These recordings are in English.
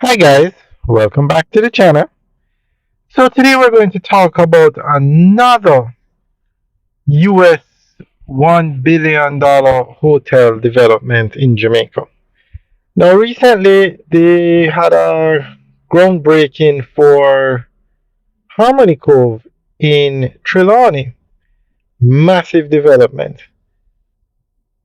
Hi guys, welcome back to the channel. So today we're going to talk about another US $1 billion hotel development in Jamaica. Now recently they had a groundbreaking for Harmony Cove in Trelawney. Massive development.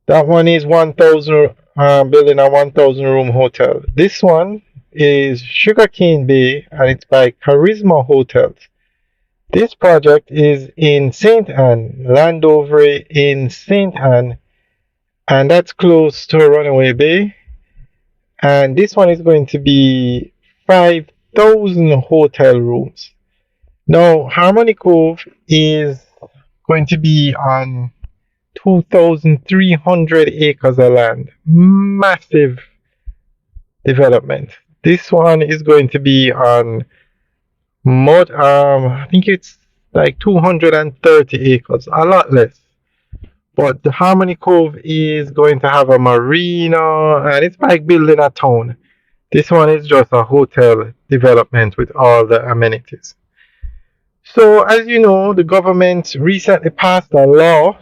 That one is 1,000 building a 1,000 room hotel. This one is Sugarcane Bay and it's by Charisma Hotels. This project is in St. Anne, Landover in St. Anne, and that's close to Runaway Bay. And this one is going to be 5,000 hotel rooms. Now, Harmony Cove is going to be on 2,300 acres of land. Massive development. This one is going to be on I think it's like 230 acres, a lot less. But the Harmony Cove is going to have a marina and it's like building a town. This one is just a hotel development with all the amenities. So, as you know, the government recently passed a law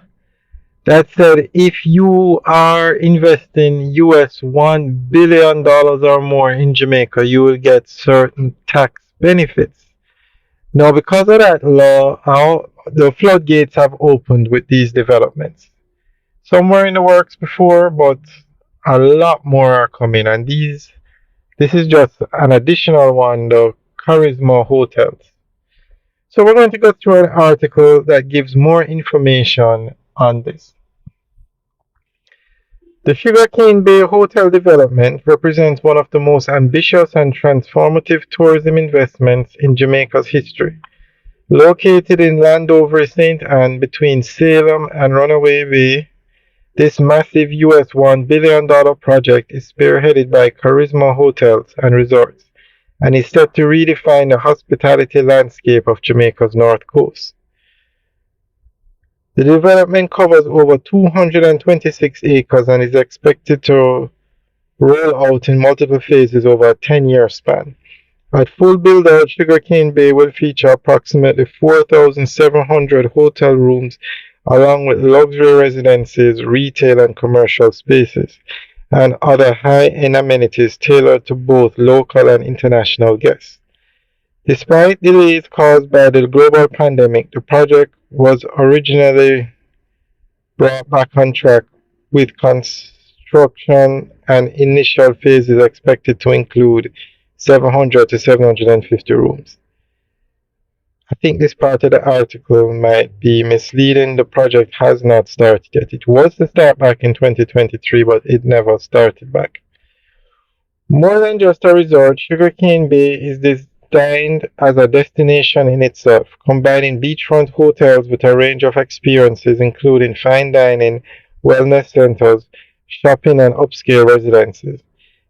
that said if you are investing US $1 billion or more in Jamaica, you will get certain tax benefits. Now, because of that law, the floodgates have opened with these developments. Some were in the works before, but a lot more are coming, and this is just an additional one, the Charisma Hotels. So we're going to go through an article that gives more information on this. The Sugarcane Bay Hotel development represents one of the most ambitious and transformative tourism investments in Jamaica's history. Located in Landover, St. Anne, between Salem and Runaway Bay, this massive US $1 billion project is spearheaded by Charisma Hotels and Resorts and is set to redefine the hospitality landscape of Jamaica's north coast. The development covers over 226 acres and is expected to roll out in multiple phases over a 10-year span. At full build-out, Sugarcane Bay will feature approximately 4,700 hotel rooms along with luxury residences, retail and commercial spaces, and other high-end amenities tailored to both local and international guests. Despite delays caused by the global pandemic, the project was originally brought back on track with construction and initial phases expected to include 700 to 750 rooms. I think this part of the article might be misleading. The project has not started yet. It was to start back in 2023, but it never started back. More than just a resort, Sugarcane Bay is designed as a destination in itself, combining beachfront hotels with a range of experiences including fine dining, wellness centers, shopping, and upscale residences.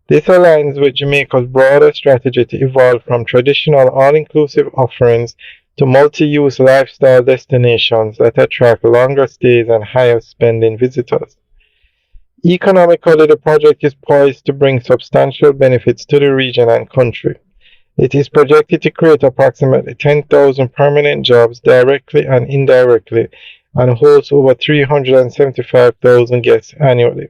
This aligns with Jamaica's broader strategy to evolve from traditional all-inclusive offerings to multi-use lifestyle destinations that attract longer stays and higher spending visitors. Economically, the project is poised to bring substantial benefits to the region and country. It is projected to create approximately 10,000 permanent jobs directly and indirectly and host over 375,000 guests annually.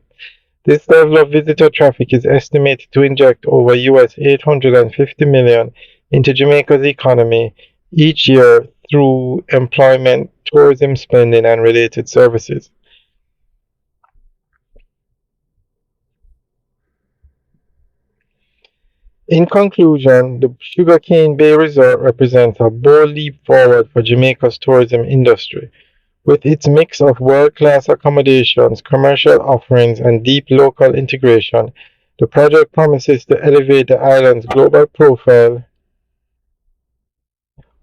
This level of visitor traffic is estimated to inject over US 850 million into Jamaica's economy each year through employment, tourism spending, and related services. In conclusion, the Sugarcane Bay Resort represents a bold leap forward for Jamaica's tourism industry. With its mix of world-class accommodations, commercial offerings, and deep local integration, the project promises to elevate the island's global profile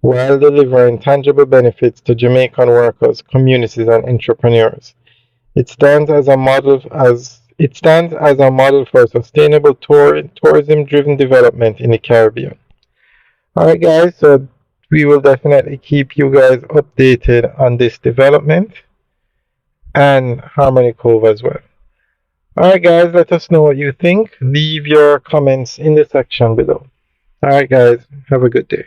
while delivering tangible benefits to Jamaican workers, communities, and entrepreneurs. It stands as a model for sustainable tourism-driven development in the Caribbean. Alright guys, so we will definitely keep you guys updated on this development and Harmony Cove as well. Alright, guys, let us know what you think. Leave your comments in the section below. Alright, guys, have a good day.